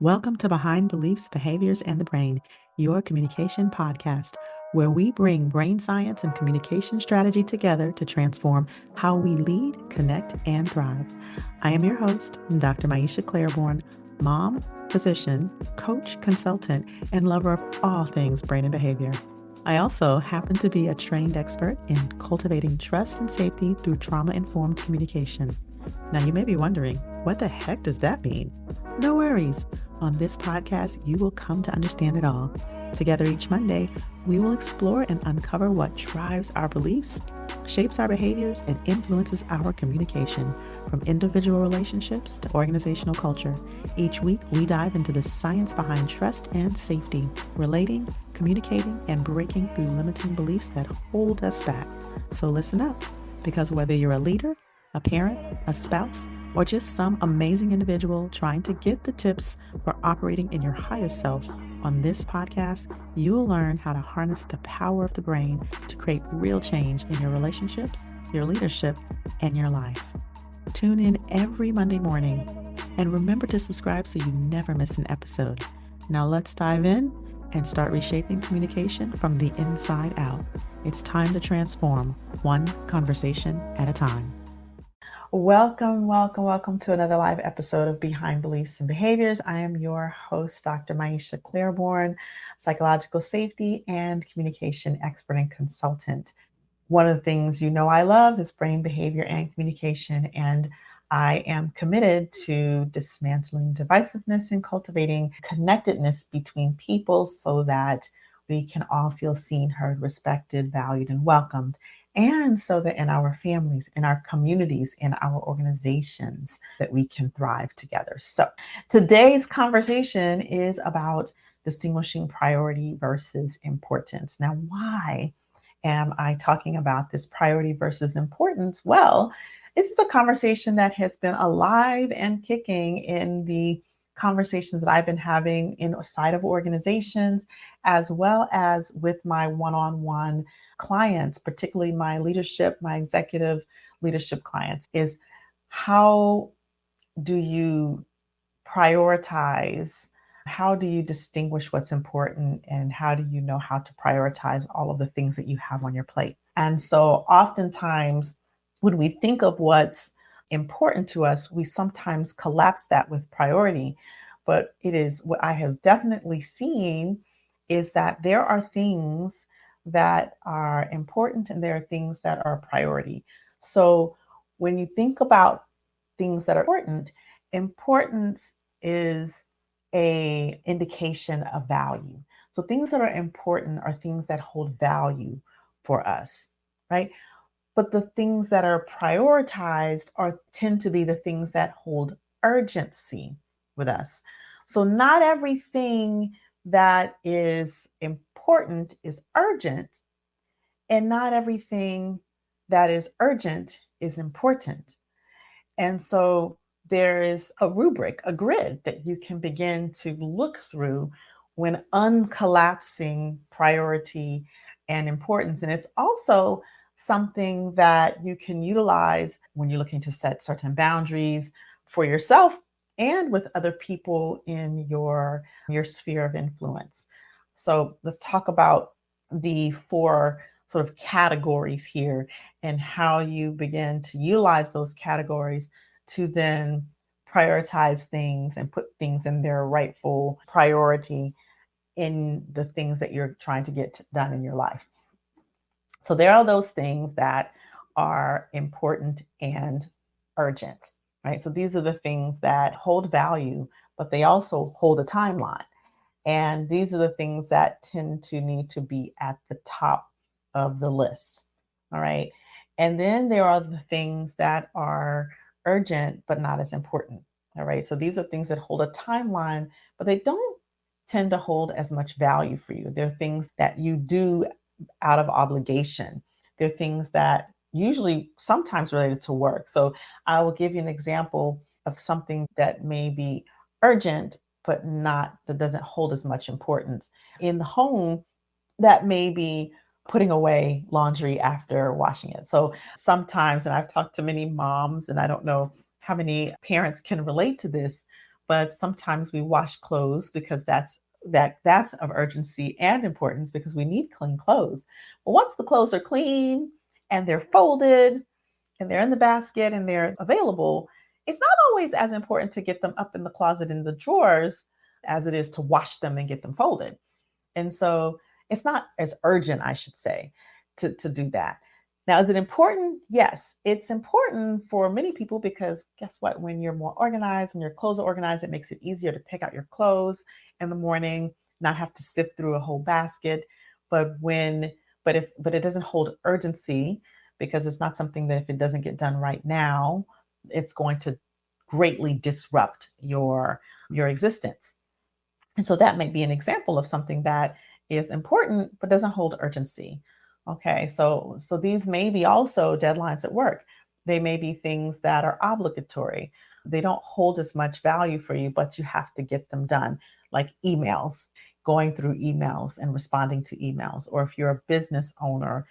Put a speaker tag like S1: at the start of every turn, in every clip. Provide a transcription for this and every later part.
S1: Welcome to Behind Beliefs, Behaviors, and the Brain, your communication podcast, where we bring brain science and communication strategy together to transform how we lead, connect, and thrive. I am your host, Dr. Maisha Claiborne, mom, physician, coach, consultant, and lover of all things brain and behavior. I also happen to be a trained expert in cultivating trust and safety through trauma-informed communication. Now, you may be wondering, what the heck does that mean? No worries. On this podcast, you will come to understand it all. Together each Monday, we will explore and uncover what drives our beliefs, shapes our behaviors, and influences our communication, from individual relationships to organizational culture. Each week, we dive into the science behind trust and safety, relating, communicating, and breaking through limiting beliefs that hold us back. So listen up, because whether you're a leader, a parent, a spouse, or just some amazing individual trying to get the tips for operating in your highest self, on this podcast, you will learn how to harness the power of the brain to create real change in your relationships, your leadership, and your life. Tune in every Monday morning and remember to subscribe so you never miss an episode. Now let's dive in and start reshaping communication from the inside out. It's time to transform one conversation at a time. Welcome to another live episode of Behind Beliefs and Behaviors. I am your host, Dr. Maisha Claiborne, psychological safety and communication expert and consultant. One of the things you know I love is brain behavior and communication, and I am committed to dismantling divisiveness and cultivating connectedness between people so that we can all feel seen, heard, respected, valued, and welcomed. And so that in our families, in our communities, in our organizations, that we can thrive together. So today's conversation is about distinguishing priority versus importance. Now, why am I talking about this priority versus importance? Well, this is a conversation that has been alive and kicking in the conversations that I've been having inside of organizations, as well as with my one-on-one clients, particularly my executive leadership clients, is how do you prioritize? How do you distinguish what's important? And how do you know how to prioritize all of the things that you have on your plate? And so oftentimes when we think of what's important to us, we sometimes collapse that with priority. But it is what I have definitely seen is that there are things that are important and there are things that are priority. So when you think about things that are important, importance is a indication of value. So things that are important are things that hold value for us, right? But the things that are prioritized tend to be the things that hold urgency with us. So not everything that is important is urgent, and not everything that is urgent is important. And so there is a rubric, a grid that you can begin to look through when uncollapsing priority and importance. And it's also something that you can utilize when you're looking to set certain boundaries for yourself and with other people in your sphere of influence. So let's talk about the four sort of categories here and how you begin to utilize those categories to then prioritize things and put things in their rightful priority in the things that you're trying to get done in your life. So there are those things that are important and urgent, right? So these are the things that hold value, but they also hold a timeline. And these are the things that tend to need to be at the top of the list. All right. And then there are the things that are urgent, but not as important. All right. So these are things that hold a timeline, but they don't tend to hold as much value for you. They're things that you do out of obligation. They're things that usually sometimes related to work. So I will give you an example of something that may be urgent, but that doesn't hold as much importance. In the home, that may be putting away laundry after washing it. So sometimes, and I've talked to many moms, and I don't know how many parents can relate to this, but sometimes we wash clothes because that's of urgency and importance because we need clean clothes. But once the clothes are clean and they're folded and they're in the basket and they're available, it's not always as important to get them up in the closet in the drawers as it is to wash them and get them folded. And so it's not as urgent, I should say, to do that. Now, is it important? Yes, it's important for many people because guess what? When you're more organized, when your clothes are organized, it makes it easier to pick out your clothes in the morning, not have to sift through a whole basket. But when, but it doesn't hold urgency because it's not something that if it doesn't get done right now, it's going to greatly disrupt your existence. And so that may be an example of something that is important but doesn't hold urgency. Okay, so these may be also deadlines at work. They may be things that are obligatory. They don't hold as much value for you, but you have to get them done, like emails, going through emails and responding to emails, or if you're a business owner,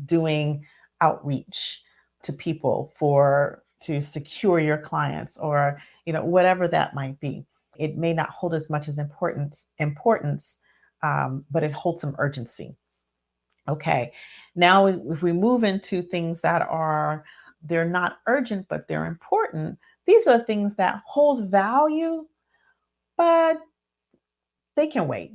S1: doing outreach to people for to secure your clients or whatever that might be. It may not hold as much as importance, but it holds some urgency. Okay, now if we move into things that are they're not urgent but they're important, these are things that hold value, but they can wait.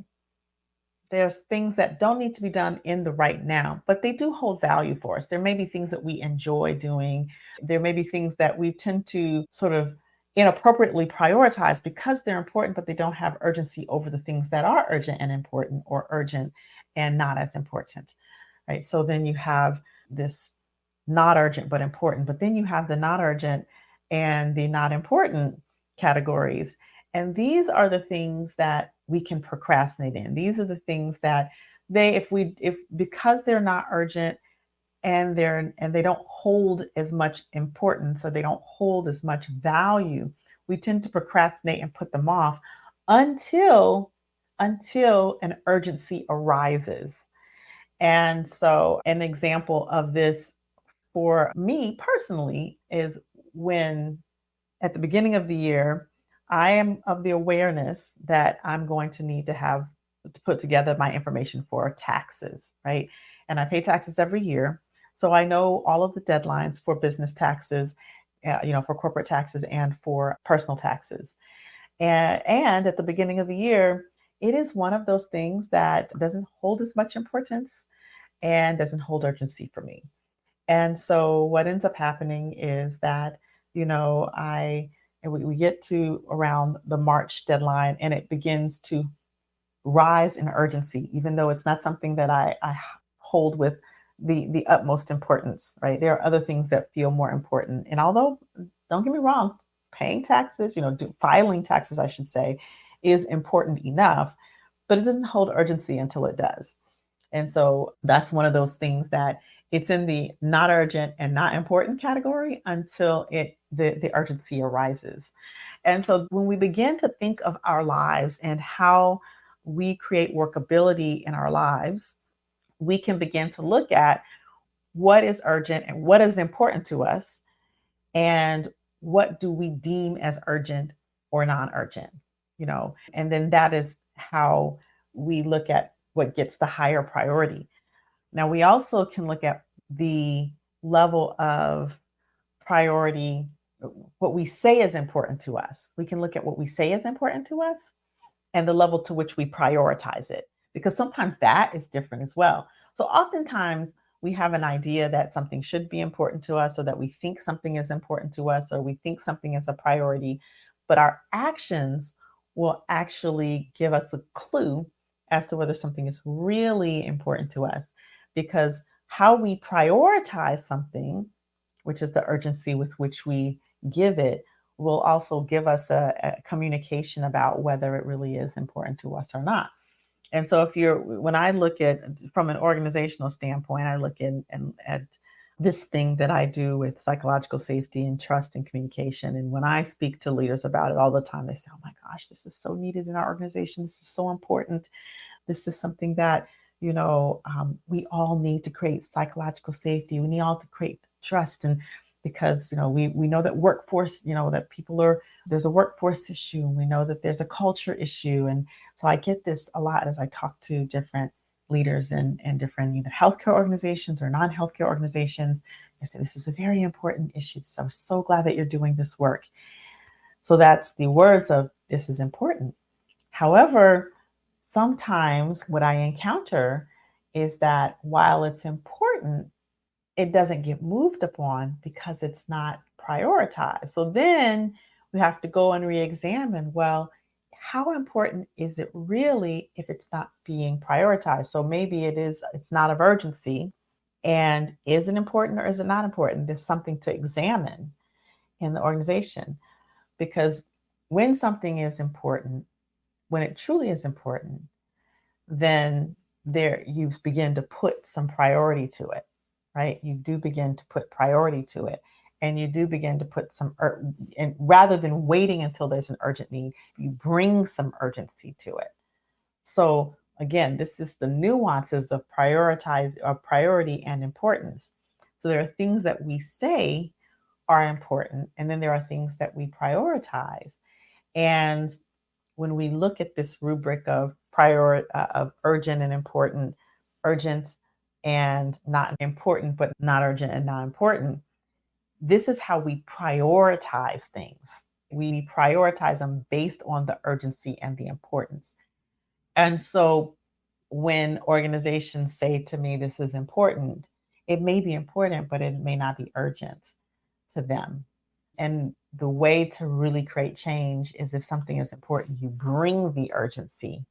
S1: There's things that don't need to be done in the right now, but they do hold value for us. There may be things that we enjoy doing. There may be things that we tend to sort of inappropriately prioritize because they're important, but they don't have urgency over the things that are urgent and important or urgent and not as important, right? So then you have this not urgent but important, but then you have the not urgent and the not important categories. And these are the things that we can procrastinate in. These are the things that if because they're not urgent and they don't hold as much importance or they don't hold as much value, we tend to procrastinate and put them off until an urgency arises. And so an example of this for me personally is when at the beginning of the year, I am of the awareness that I'm going to need to have to put together my information for taxes, right? And I pay taxes every year. So I know all of the deadlines for business taxes, for corporate taxes and for personal taxes. And at the beginning of the year, it is one of those things that doesn't hold as much importance and doesn't hold urgency for me. And so what ends up happening is that, I and we get to around the March deadline and it begins to rise in urgency, even though it's not something that I hold with the utmost importance, right? There are other things that feel more important. And although, don't get me wrong, paying taxes, filing taxes, I should say, is important enough, but it doesn't hold urgency until it does. And so that's one of those things that it's in the not urgent and not important category until the urgency arises. And so when we begin to think of our lives and how we create workability in our lives, we can begin to look at what is urgent and what is important to us and what do we deem as urgent or non-urgent, and then that is how we look at what gets the higher priority. Now, we also can look at the level of priority, what we say is important to us. We can look at what we say is important to us and the level to which we prioritize it, because sometimes that is different as well. So, oftentimes, we have an idea that something should be important to us, or that we think something is important to us, or we think something is a priority, but our actions will actually give us a clue as to whether something is really important to us. Because how we prioritize something, which is the urgency with which we give it, will also give us a communication about whether it really is important to us or not. And so when I look at from an organizational standpoint, I look at this thing that I do with psychological safety and trust and communication. And when I speak to leaders about it all the time, they say, oh my gosh, this is so needed in our organization. This is so important. This is something that, we all need to create psychological safety. We need all to create trust. And because we know that workforce, that people are there's a workforce issue. We know that there's a culture issue. And so I get this a lot as I talk to different leaders in different either healthcare organizations or non-healthcare organizations. I say this is a very important issue. So I'm so glad that you're doing this work. So that's the words of this is important. However, sometimes what I encounter is that while it's important, it doesn't get moved upon because it's not prioritized. So then we have to go and re-examine, well, how important is it really if it's not being prioritized? So maybe it's not of urgency. And is it important or is it not important? There's something to examine in the organization, because when something is important, when it truly is important, then there you begin to put some priority to it, right? You do begin to put priority to it, and you do begin to put and rather than waiting until there's an urgent need, you bring some urgency to it. So again, this is the nuances of priority and importance. So there are things that we say are important, and then there are things that we prioritize. And when we look at this rubric of of urgent and important, urgent and not important, but not urgent and not important, this is how we prioritize things. We prioritize them based on the urgency and the importance. And so when organizations say to me, this is important, it may be important, but it may not be urgent to them. And the way to really create change is if something is important, you bring the urgency.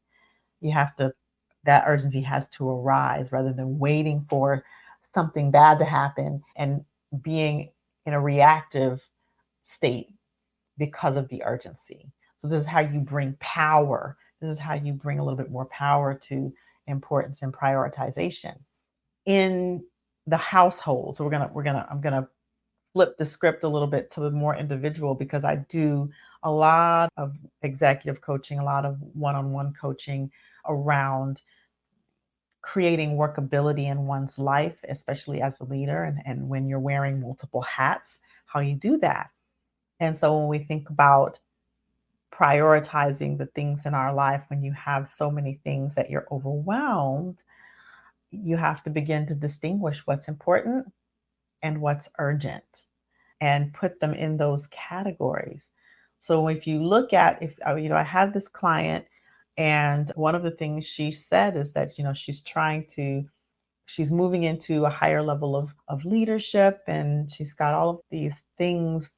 S1: You have to, that urgency has to arise rather than waiting for something bad to happen and being in a reactive state because of the urgency. So, this is how you bring power. This is how you bring a little bit more power to importance and prioritization in the household. So I'm gonna flip the script a little bit to the more individual, because I do a lot of executive coaching, a lot of one-on-one coaching around creating workability in one's life, especially as a leader, and when you're wearing multiple hats, how you do that. And so when we think about prioritizing the things in our life, when you have so many things that you're overwhelmed, you have to begin to distinguish what's important and what's urgent and put them in those categories. So if you look at, if I had this client, and one of the things she said is that she's moving into a higher level of leadership, and she's got all of these things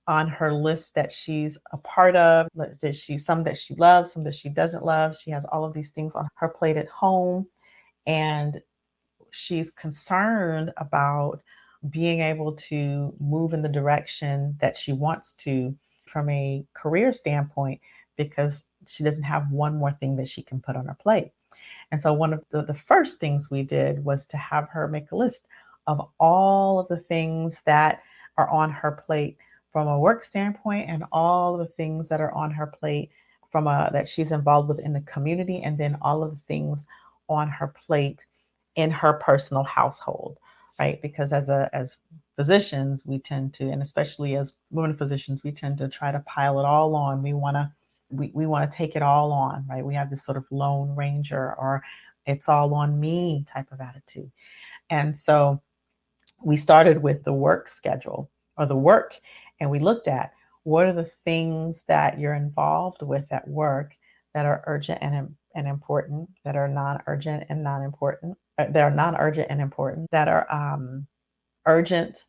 S1: on her list that she's a part of, that some that she loves, some that she doesn't love. She has all of these things on her plate at home, and she's concerned about being able to move in the direction that she wants to from a career standpoint, because she doesn't have one more thing that she can put on her plate. And so one of the first things we did was to have her make a list of all of the things that are on her plate from a work standpoint, and all of the things that are on her plate from that she's involved with in the community, and then all of the things on her plate in her personal household, right? Because as physicians, we tend to, and especially as women physicians, we tend to try to pile it all on. We want to take it all on, right? We have this sort of lone ranger, or it's all on me type of attitude. And so we started with the work schedule, or the work, and we looked at what are the things that you're involved with at work that are urgent and important, that are non-urgent and non-important, that are non-urgent and important, that are urgent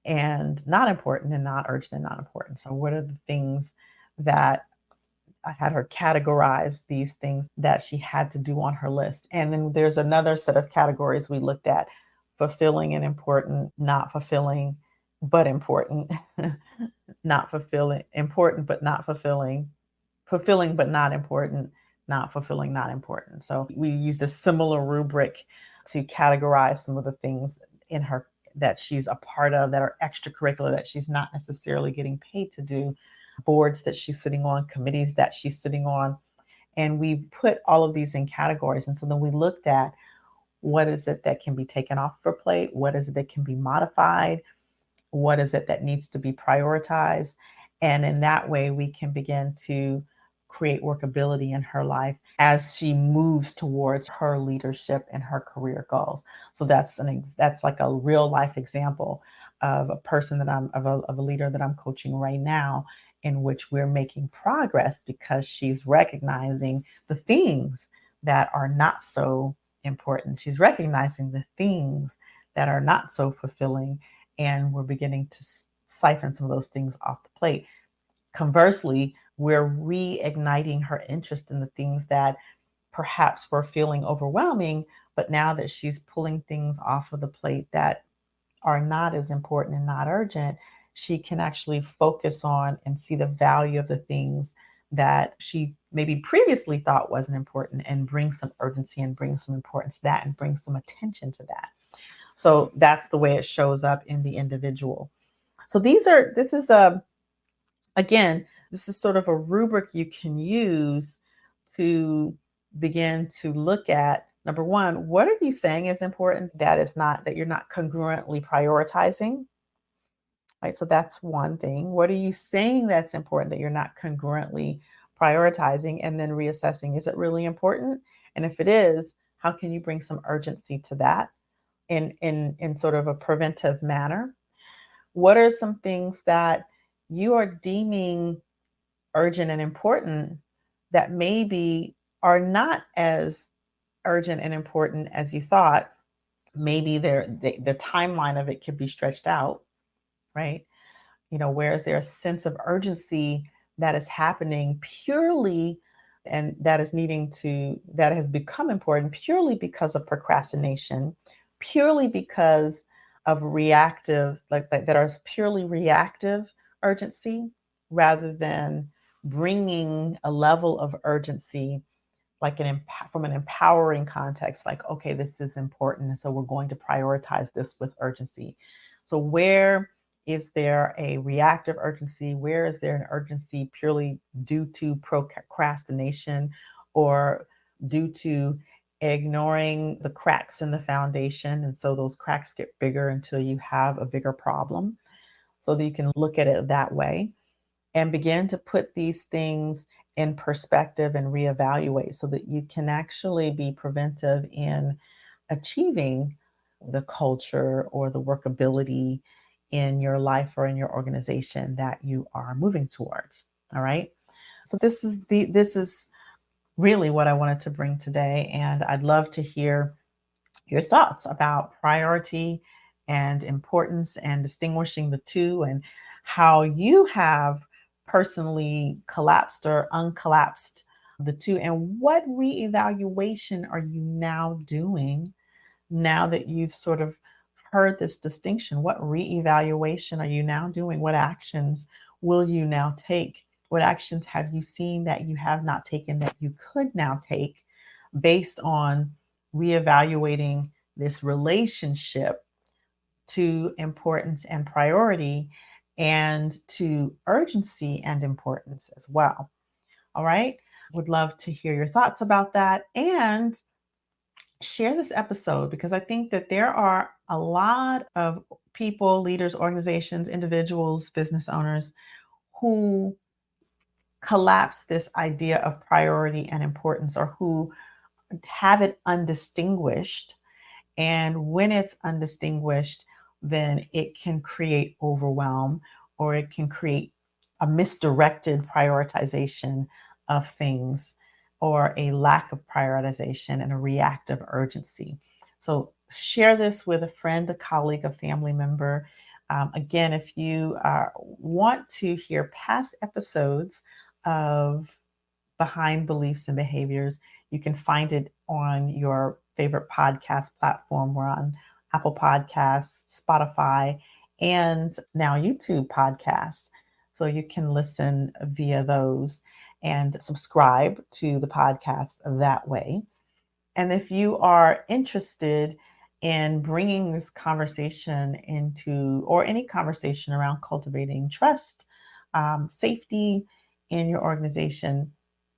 S1: and not important, and not urgent and not important. So what are the things that I had her categorize, these things that she had to do on her list. And then there's another set of categories we looked at: fulfilling and important, not fulfilling, but important, not fulfilling, important, but not fulfilling, fulfilling, but not important, not fulfilling, not important. So we used a similar rubric to categorize some of the things in her that she's a part of that are extracurricular, that she's not necessarily getting paid to do, boards that she's sitting on, committees that she's sitting on. And we put all of these in categories. And so then we looked at what is it that can be taken off her plate? What is it that can be modified? what is it that needs to be prioritized. And in that way, we can begin to create workability in her life as she moves towards her leadership and her career goals. So that's like a real life example of a person that of a leader that I'm coaching right now, in which we're making progress because she's recognizing the things that are not so important. She's recognizing the things that are not so fulfilling, and we're beginning to siphon some of those things off the plate. Conversely, we're reigniting her interest in the things that perhaps were feeling overwhelming, but now that she's pulling things off of the plate that are not as important and not urgent, she can actually focus on and see the value of the things that she maybe previously thought wasn't important, and bring some urgency and bring some importance to that and bring some attention to that. So that's the way it shows up in the individual. So this is again, this is sort of a rubric you can use to begin to look at, number one, what are you saying is important that you're not congruently prioritizing? Right. So that's one thing. What are you saying that's important that you're not congruently prioritizing? And then reassessing, is it really important? And if it is, how can you bring some urgency to that in sort of a preventive manner? What are some things that you are deeming urgent and important that maybe are not as urgent and important as you thought? Maybe the timeline of it could be stretched out, right? Where is there a sense of urgency that is happening purely and that has become important purely because of procrastination, purely because of reactive, like that are purely reactive urgency, rather than bringing a level of urgency like from an empowering context, like, okay, this is important, and so we're going to prioritize this with urgency. So where is there a reactive urgency? Where is there an urgency purely due to procrastination, or due to ignoring the cracks in the foundation, and so those cracks get bigger until you have a bigger problem? So that you can look at it that way and begin to put these things in perspective and reevaluate, so that you can actually be preventive in achieving the culture or the workability in your life or in your organization that you are moving towards. All right. So this is really what I wanted to bring today, and I'd love to hear your thoughts about priority and importance and distinguishing the two, and how you have personally collapsed or uncollapsed the two, and what reevaluation are you now doing now that you've sort of heard this distinction? What reevaluation are you now doing? What actions will you now take? What actions have you seen that you have not taken that you could now take, based on reevaluating this relationship to importance and priority, and to urgency and importance as well? All right. Would love to hear your thoughts about that, and share this episode, because I think that there are a lot of people, leaders, organizations, individuals, business owners who collapse this idea of priority and importance, or who have it undistinguished. And when it's undistinguished, then it can create overwhelm, or it can create a misdirected prioritization of things, or a lack of prioritization and a reactive urgency. So share this with a friend, a colleague, a family member. Again, if you want to hear past episodes of Behind Beliefs and Behaviors, you can find it on your favorite podcast platform. We're on Apple Podcasts, Spotify, and now YouTube podcasts. So you can listen via those and subscribe to the podcast that way. And if you are interested in bringing this conversation into, or any conversation around cultivating trust, safety in your organization,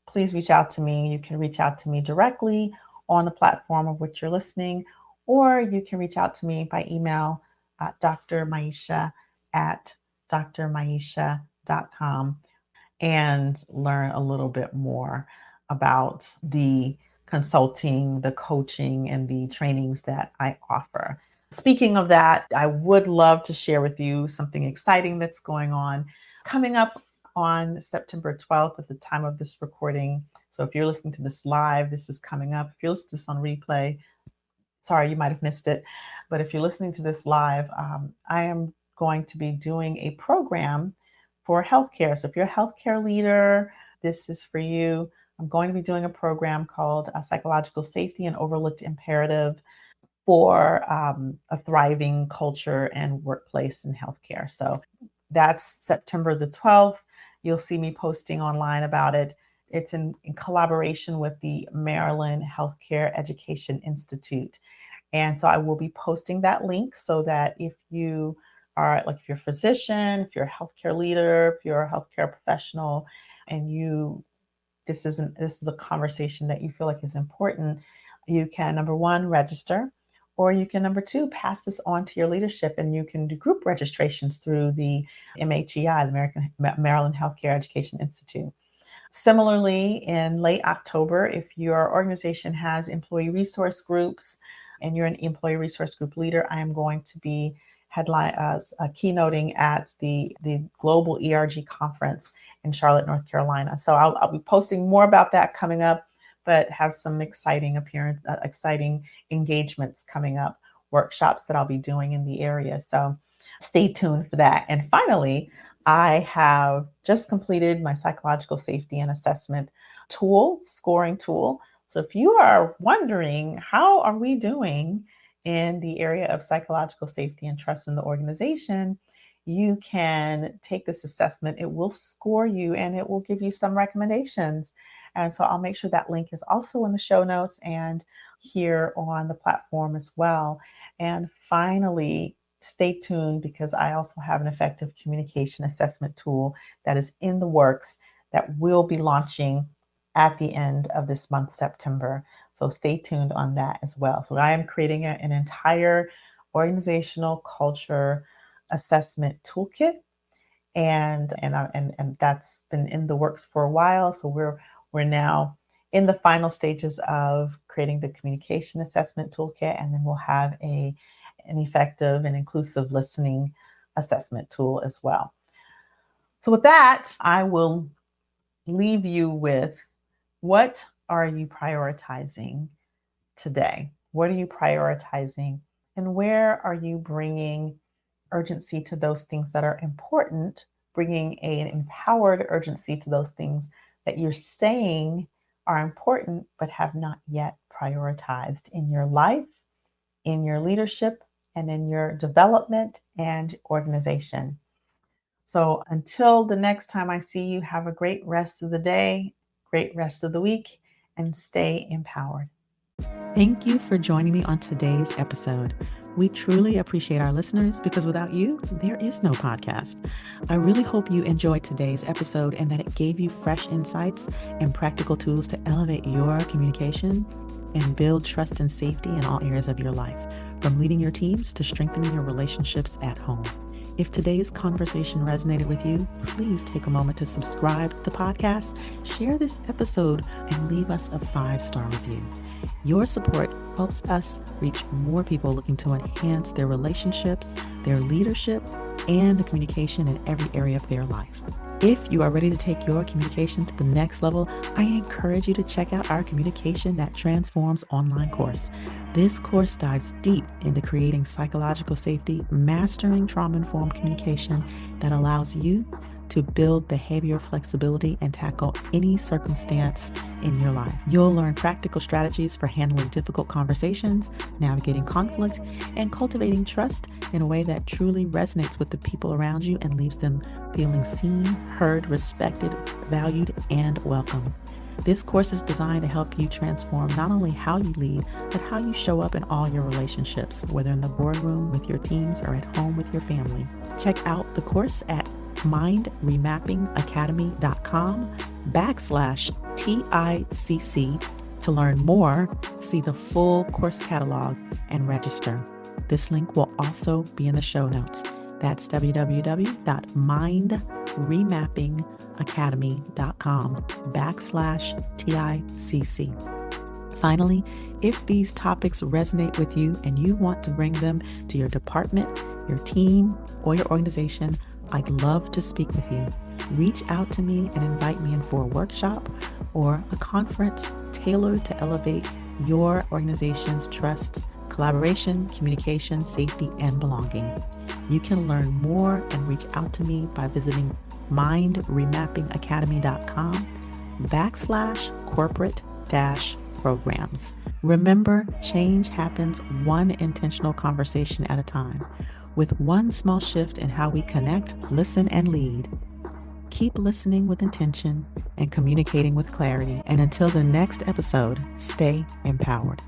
S1: please reach out to me. You can reach out to me directly on the platform of which you're listening, or you can reach out to me by email, Dr. Maisha at drmaisha.com and learn a little bit more about the consulting, the coaching, and the trainings that I offer. Speaking of that, I would love to share with you something exciting that's going on coming up on September 12th at the time of this recording. So if you're listening to this live, this is coming up. If you're listening to this on replay, sorry, you might have missed it. But if you're listening to this live, I am going to be doing a program for healthcare. So if you're a healthcare leader, this is for you. I'm going to be doing a program called Psychological Safety and Overlooked Imperative for a thriving culture and workplace in healthcare. So that's September the 12th. You'll see me posting online about it. It's in collaboration with the Maryland Healthcare Education Institute. And so I will be posting that link so that if you are if you're a physician, if you're a healthcare leader, if you're a healthcare professional, and this is a conversation that you feel like is important, you can, number one, register, or you can, number two, pass this on to your leadership, and you can do group registrations through the MHEI, the Maryland Healthcare Education Institute. Similarly, in late October, if your organization has employee resource groups and you're an employee resource group leader, I am going to be keynoting at the Global ERG Conference in Charlotte, North Carolina. So I'll be posting more about that coming up, but have some exciting engagements coming up, workshops that I'll be doing in the area. So stay tuned for that. And finally, I have just completed my psychological safety and assessment scoring tool. So if you are wondering, how are we doing in the area of psychological safety and trust in the organization, you can take this assessment. It will score you and it will give you some recommendations. And so I'll make sure that link is also in the show notes and here on the platform as well. And finally, stay tuned, because I also have an effective communication assessment tool that is in the works that will be launching at the end of this month, September. So stay tuned on that as well. So I am creating an entire organizational culture assessment toolkit, and that's been in the works for a while. So we're now in the final stages of creating the communication assessment toolkit, and then we'll have an effective and inclusive listening assessment tool as well. So with that, I will leave you with, what are you prioritizing today? What are you prioritizing? And where are you bringing urgency to those things that are important, bringing an empowered urgency to those things that you're saying are important, but have not yet prioritized in your life, in your leadership, and in your development and organization? So until the next time I see you, have a great rest of the day, great rest of the week, and stay empowered. Thank you for joining me on today's episode. We truly appreciate our listeners, because without you, there is no podcast. I really hope you enjoyed today's episode and that it gave you fresh insights and practical tools to elevate your communication and build trust and safety in all areas of your life, from leading your teams to strengthening your relationships at home. If today's conversation resonated with you, please take a moment to subscribe to the podcast, share this episode, and leave us a 5-star review. Your support helps us reach more people looking to enhance their relationships, their leadership, and the communication in every area of their life. If you are ready to take your communication to the next level, I encourage you to check out our Communication That Transforms online course. This course dives deep into creating psychological safety, mastering trauma-informed communication that allows you to build behavioral flexibility and tackle any circumstance in your life. You'll learn practical strategies for handling difficult conversations, navigating conflict, and cultivating trust in a way that truly resonates with the people around you and leaves them feeling seen, heard, respected, valued, and welcome. This course is designed to help you transform not only how you lead, but how you show up in all your relationships, whether in the boardroom with your teams or at home with your family. Check out the course at mindremappingacademy.com/TICC to learn more, see the full course catalog, and register. This link will also be in the show notes. That's www.mindremappingacademy.com/TICC. Finally, if these topics resonate with you and you want to bring them to your department, your team, or your organization, I'd love to speak with you. Reach out to me and invite me in for a workshop or a conference tailored to elevate your organization's trust, collaboration, communication, safety, and belonging. You can learn more and reach out to me by visiting mindremappingacademy.com/corporate-programs. Remember, change happens one intentional conversation at a time. With one small shift in how we connect, listen, and lead. Keep listening with intention and communicating with clarity. And until the next episode, stay empowered.